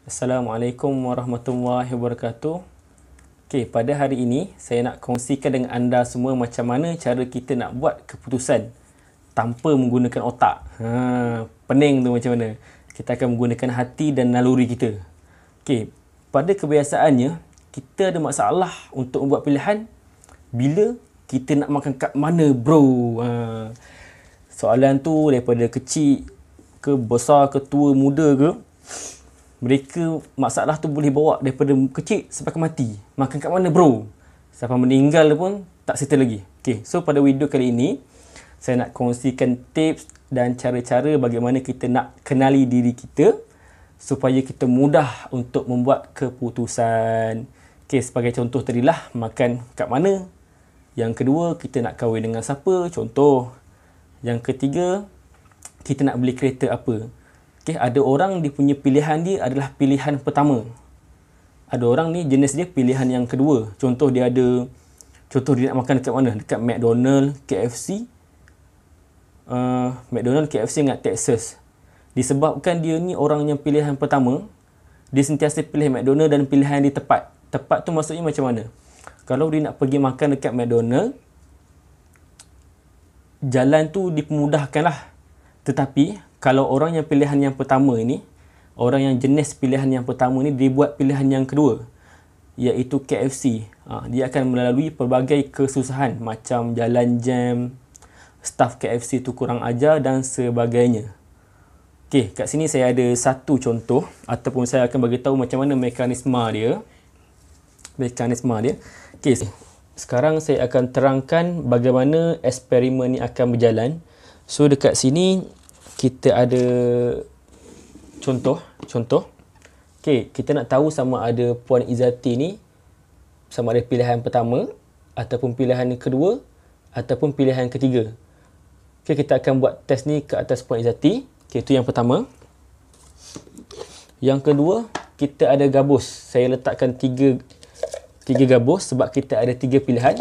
Assalamualaikum warahmatullahi wabarakatuh. Okey, pada hari ini saya nak kongsikan dengan anda semua macam mana cara kita nak buat keputusan tanpa menggunakan otak. Pening tu macam mana? Kita akan menggunakan hati dan naluri kita. Okey, pada kebiasaannya kita ada masalah untuk membuat pilihan bila kita nak makan kat mana, bro. Soalan tu daripada kecil ke besar ke tua muda ke, mereka masalah tu boleh bawa daripada kecil sampai ke mati. Makan kat mana, bro? Sampai meninggal pun tak settle lagi. Okay, so pada video kali ini saya nak kongsikan tips dan cara-cara bagaimana kita nak kenali diri kita supaya kita mudah untuk membuat keputusan. Okay, sebagai contoh tadilah makan kat mana. Yang kedua, kita nak kahwin dengan siapa, contoh. Yang ketiga, kita nak beli kereta apa. Okay, ada orang dia punya pilihan dia adalah pilihan pertama. Ada orang ni jenis dia pilihan yang kedua. Contoh dia nak makan dekat mana? Dekat McDonald, KFC. McDonald, KFC dengan Texas. Disebabkan dia ni orang yang pilihan pertama, dia sentiasa pilih McDonald dan pilihan dia tepat. Tepat tu maksudnya macam mana? Kalau dia nak pergi makan dekat McDonald, jalan tu dipermudahkan lah. Tetapi kalau orang yang pilihan yang pertama ini, orang yang jenis pilihan yang pertama ni, dia buat pilihan yang kedua, iaitu KFC. Dia akan melalui pelbagai kesusahan macam jalan jam, staf KFC tu kurang ajar dan sebagainya. Okey, kat sini saya ada satu contoh ataupun saya akan bagi tahu macam mana mekanisme dia. Okey, sekarang saya akan terangkan bagaimana eksperimen ni akan berjalan. So dekat sini kita ada contoh. Okey, kita nak tahu sama ada Puan Izzati ni sama ada pilihan pertama ataupun pilihan kedua ataupun pilihan ketiga. Okey, kita akan buat test ni ke atas Puan Izzati. Okey, itu yang pertama. Yang kedua, kita ada gabus. Saya letakkan tiga gabus sebab kita ada tiga pilihan.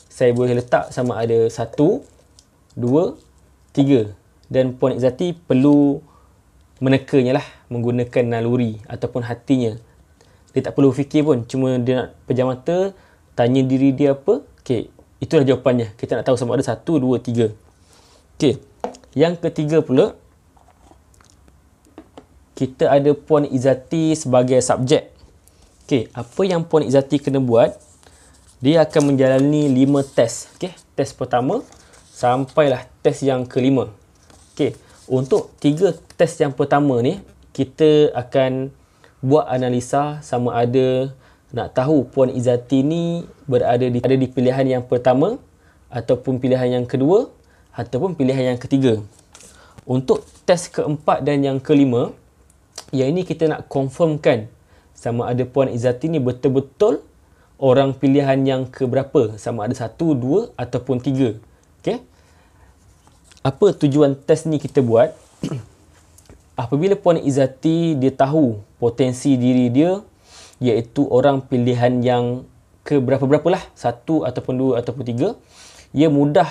Saya boleh letak sama ada 1, 2, 3. Dan Puan Izzati perlu menekanya lah menggunakan naluri ataupun hatinya. Dia tak perlu fikir pun, cuma dia nak pejam mata, tanya diri dia apa. Okey, itulah jawapannya. Kita nak tahu sama ada 1, 2, 3. Okey, yang ketiga pula, kita ada Puan Izzati sebagai subjek. Okey, apa yang Puan Izzati kena buat? Dia akan menjalani 5 test. Okey, test pertama sampailah test yang kelima. Okey, untuk 3 test yang pertama ni, kita akan buat analisa sama ada nak tahu Puan Izzati ni ada di pilihan yang pertama ataupun pilihan yang kedua ataupun pilihan yang ketiga. Untuk test keempat dan yang kelima, yang ini kita nak confirmkan sama ada Puan Izzati ni betul-betul orang pilihan yang keberapa, sama ada 1, 2 ataupun 3. Okey. Apa tujuan test ni kita buat? Apabila Puan Izzati dia tahu potensi diri dia iaitu orang pilihan yang keberapa-berapalah, 1 ataupun 2 ataupun 3, ia mudah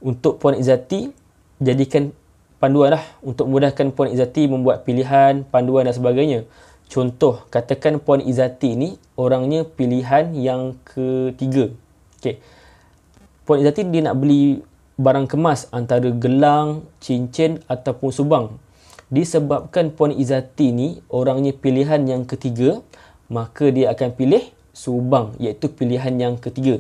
untuk Puan Izzati jadikan panduan lah untuk memudahkan Puan Izzati membuat pilihan, panduan dan sebagainya. Contoh, katakan Puan Izzati ni orangnya pilihan yang ketiga. Okey. Puan Izzati dia nak beli barang kemas antara gelang, cincin ataupun subang. Disebabkan Puan Izzati ni orangnya pilihan yang ketiga, maka dia akan pilih subang, iaitu pilihan yang ketiga.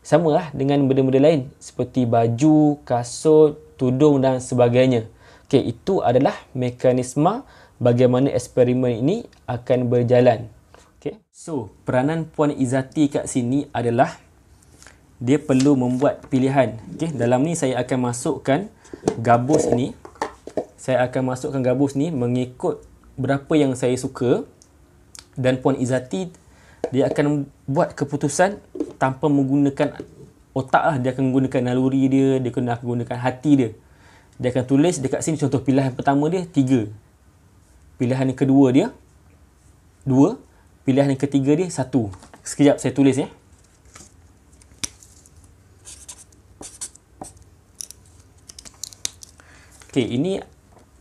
Sama lah dengan benda-benda lain seperti baju, kasut, tudung dan sebagainya. Okey, itu adalah mekanisme bagaimana eksperimen ini akan berjalan. Okey. So, peranan Puan Izzati kat sini adalah dia perlu membuat pilihan. Okey, dalam ni saya akan masukkan gabus ni. Saya akan masukkan gabus ni mengikut berapa yang saya suka, dan Puan Izzati dia akan buat keputusan tanpa menggunakan otak lah. Dia akan menggunakan naluri dia, dia akan menggunakan hati dia. Dia akan tulis dekat sini contoh pilihan pertama dia 3. Pilihan yang kedua dia 2. Pilihan yang ketiga dia 1. Sekejap saya tulis ya. Okey,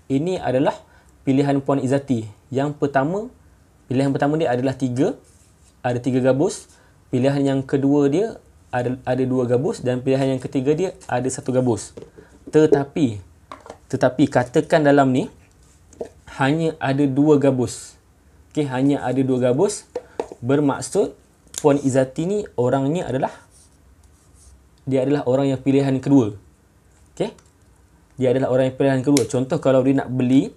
ini adalah pilihan Puan Izzati. Yang pertama, pilihan pertama dia adalah 3, ada 3 gabus. Pilihan yang kedua dia ada 2 gabus dan pilihan yang ketiga dia ada 1 gabus. Tetapi katakan dalam ni hanya ada 2 gabus. Okey, hanya ada 2 gabus, bermaksud Puan Izzati ni orangnya adalah orang yang pilihan kedua. Okey. Dia adalah orang yang pilihan kedua. Contoh kalau dia nak beli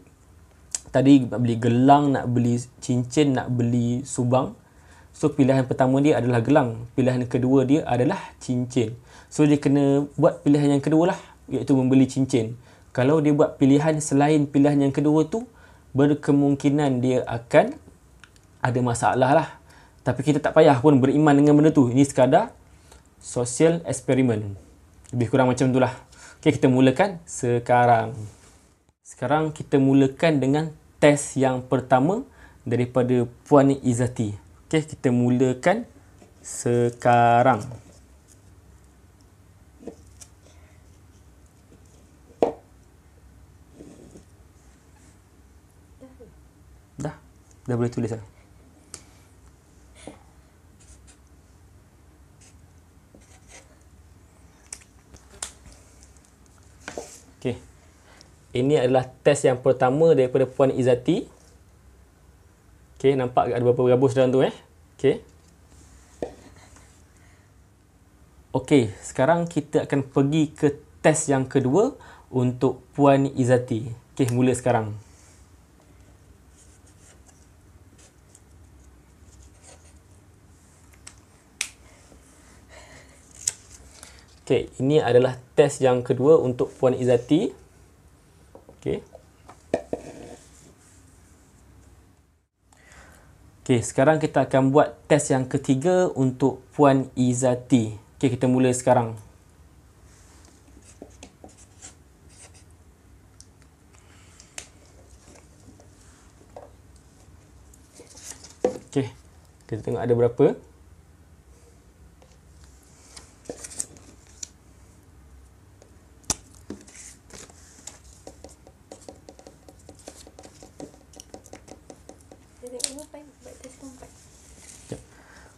tadi, nak beli gelang, nak beli cincin, nak beli subang. So pilihan pertama dia adalah gelang, pilihan kedua dia adalah cincin. So dia kena buat pilihan yang kedua lah, iaitu membeli cincin. Kalau dia buat pilihan selain pilihan yang kedua tu, berkemungkinan dia akan ada masalah lah. Tapi kita tak payah pun beriman dengan benda tu. Ini sekadar social experiment. Lebih kurang macam tu lah. Okay, kita mulakan sekarang. Sekarang kita mulakan dengan test yang pertama daripada Puan Izzati. Okay, kita mulakan sekarang. Dah boleh tulis lah. Okay. Ini adalah test yang pertama daripada Puan Izzati. Okay, nampak ada beberapa gabus dalam tu Okay. Okay, sekarang kita akan pergi ke test yang kedua untuk Puan Izzati. Okay, mula sekarang. Okay, ini adalah test yang kedua untuk Puan Izzati. Okay. Okay, sekarang kita akan buat test yang ketiga untuk Puan Izzati. Okay, kita mula sekarang. Okay, kita tengok ada berapa.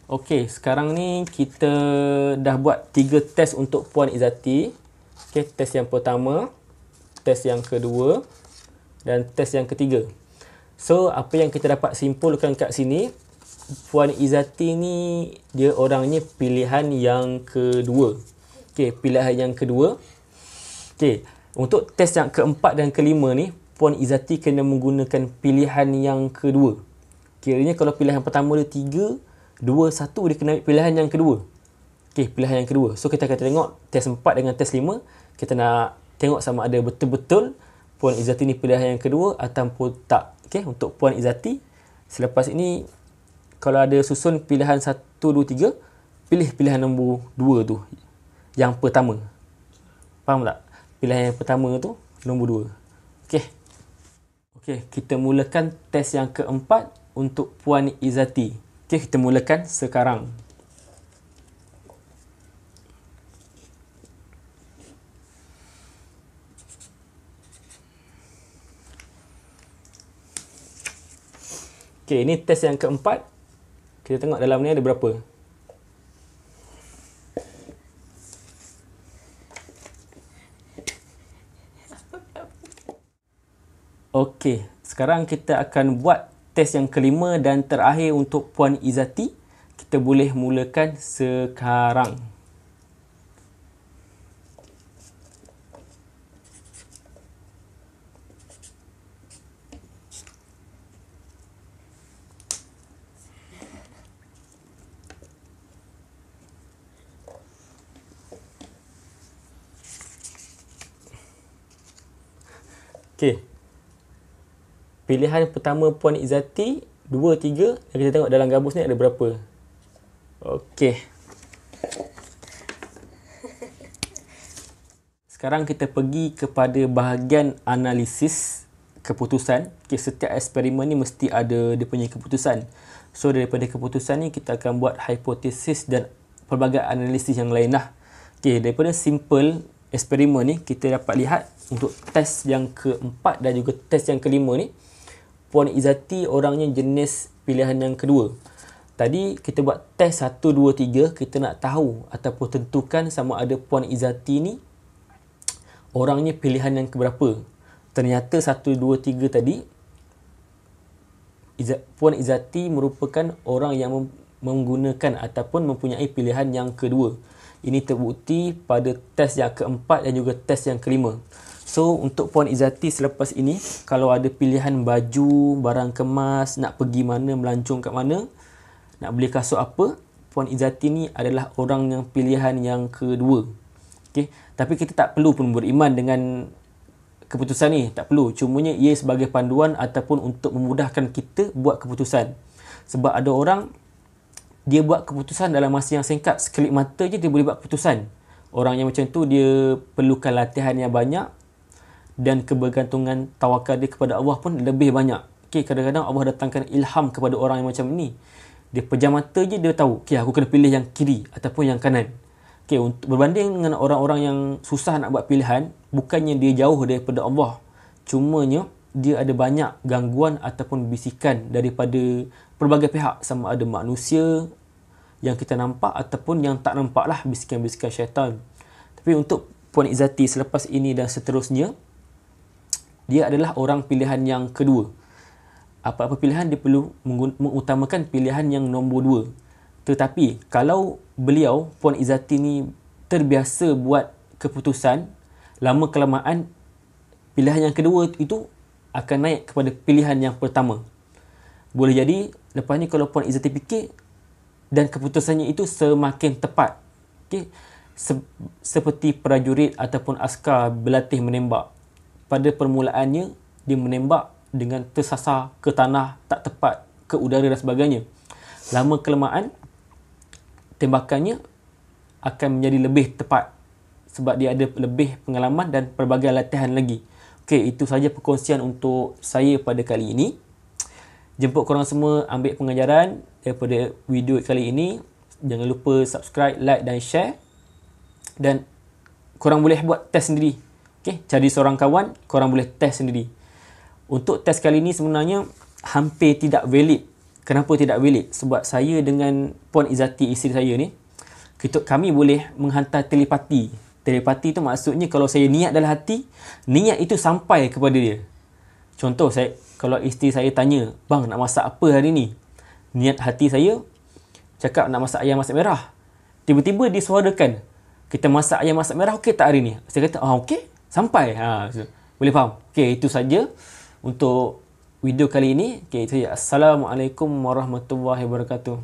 Okey, sekarang ni kita dah buat 3 test untuk Puan Izzati. Okey, test yang pertama, test yang kedua dan test yang ketiga. So, apa yang kita dapat simpulkan kat sini, Puan Izzati ni dia orangnya pilihan yang kedua. Okey, pilihan yang kedua. Okey, untuk test yang keempat dan kelima ni, Puan Izzati kena menggunakan pilihan yang kedua. Kiranya kalau pilihan pertama dia 3, 2, 1, dia kena ambil pilihan yang kedua. Okey, pilihan yang kedua. So, kita akan tengok test 4 dengan test 5. Kita nak tengok sama ada betul-betul Puan Izzati ni pilihan yang kedua ataupun tak. Okey, untuk Puan Izzati, selepas ini, kalau ada susun pilihan 1, 2, 3, pilih pilihan nombor 2 tu. Yang pertama. Faham tak? Pilihan yang pertama tu, nombor 2. Okey. Okey, kita mulakan test yang keempat untuk Puan Izzati. Okey, kita mulakan sekarang. Okey, ini test yang keempat. Kita tengok dalam ni ada berapa. Okey, sekarang kita akan buat test yang kelima dan terakhir untuk Puan Izzati. Kita boleh mulakan sekarang. Okey. Pilihan pertama Puan Izzati 2, 3. Kita tengok dalam gabus ni ada berapa. Okey. Sekarang kita pergi kepada bahagian analisis keputusan. Okey, setiap eksperimen ni mesti ada dia punya keputusan. So daripada keputusan ni kita akan buat hipotesis dan pelbagai analisis yang lain lah. Okey, daripada simple eksperimen ni kita dapat lihat untuk test yang keempat dan juga test yang kelima ni, Puan Izzati orangnya jenis pilihan yang kedua. Tadi kita buat test 1, 2, 3. Kita nak tahu ataupun tentukan sama ada Puan Izzati ni orangnya pilihan yang keberapa. Ternyata 1, 2, 3 tadi, Puan Izzati merupakan orang yang menggunakan ataupun mempunyai pilihan yang kedua. Ini terbukti pada test yang keempat dan juga test yang kelima. So, untuk Puan Izzati selepas ini, kalau ada pilihan baju, barang kemas, nak pergi mana, melancong kat mana, nak beli kasut apa, Puan Izzati ni adalah orang yang pilihan yang kedua. Okay? Tapi kita tak perlu pun beriman dengan keputusan ni. Tak perlu. Cumanya ia sebagai panduan ataupun untuk memudahkan kita buat keputusan. Sebab ada orang, dia buat keputusan dalam masa yang singkat. Sekelip mata je dia boleh buat keputusan. Orang yang macam tu, dia perlukan latihan yang banyak dan kebergantungan tawakal dia kepada Allah pun lebih banyak. Okay, kadang-kadang Allah datangkan ilham kepada orang yang macam ni. Dia pejam mata je dia tahu, okay, aku kena pilih yang kiri ataupun yang kanan. Okay, untuk berbanding dengan orang-orang yang susah nak buat pilihan, bukannya dia jauh daripada Allah. Cumanya dia ada banyak gangguan ataupun bisikan daripada pelbagai pihak, sama ada manusia yang kita nampak ataupun yang tak nampak lah, bisikan-bisikan syaitan. Tapi untuk Puan Izzati selepas ini dan seterusnya, dia adalah orang pilihan yang kedua. Apa-apa pilihan dia perlu mengutamakan pilihan yang nombor 2. Tetapi kalau beliau, Puan Izzati ni terbiasa buat keputusan, lama kelamaan pilihan yang kedua itu akan naik kepada pilihan yang pertama. Boleh jadi lepas ni kalau Puan Izzati fikir dan keputusannya itu semakin tepat. Okay? Seperti prajurit ataupun askar berlatih menembak. Pada permulaannya dia menembak dengan tersasar ke tanah, tak tepat, ke udara dan sebagainya. Lama kelamaan tembakannya akan menjadi lebih tepat sebab dia ada lebih pengalaman dan pelbagai latihan lagi. Okey, itu saja perkongsian untuk saya pada kali ini. Jemput korang semua ambil pengajaran daripada video kali ini. Jangan lupa subscribe, like dan share. Dan korang boleh buat test sendiri. Okey, cari seorang kawan, korang boleh test sendiri. Untuk test kali ini sebenarnya hampir tidak valid. Kenapa tidak valid? Sebab saya dengan Puan Izzati, isteri saya ni, kami boleh menghantar telepati. Telepati tu maksudnya kalau saya niat dalam hati, niat itu sampai kepada dia. Contoh, kalau isteri saya tanya, bang nak masak apa hari ni? Niat hati saya cakap nak masak ayam masak merah. Tiba-tiba dia suarakan, kita masak ayam masak merah okey tak hari ni? Saya kata, okey, sampai. Boleh faham? Okey, itu saja untuk video kali ini. Okay, Assalamualaikum warahmatullahi wabarakatuh.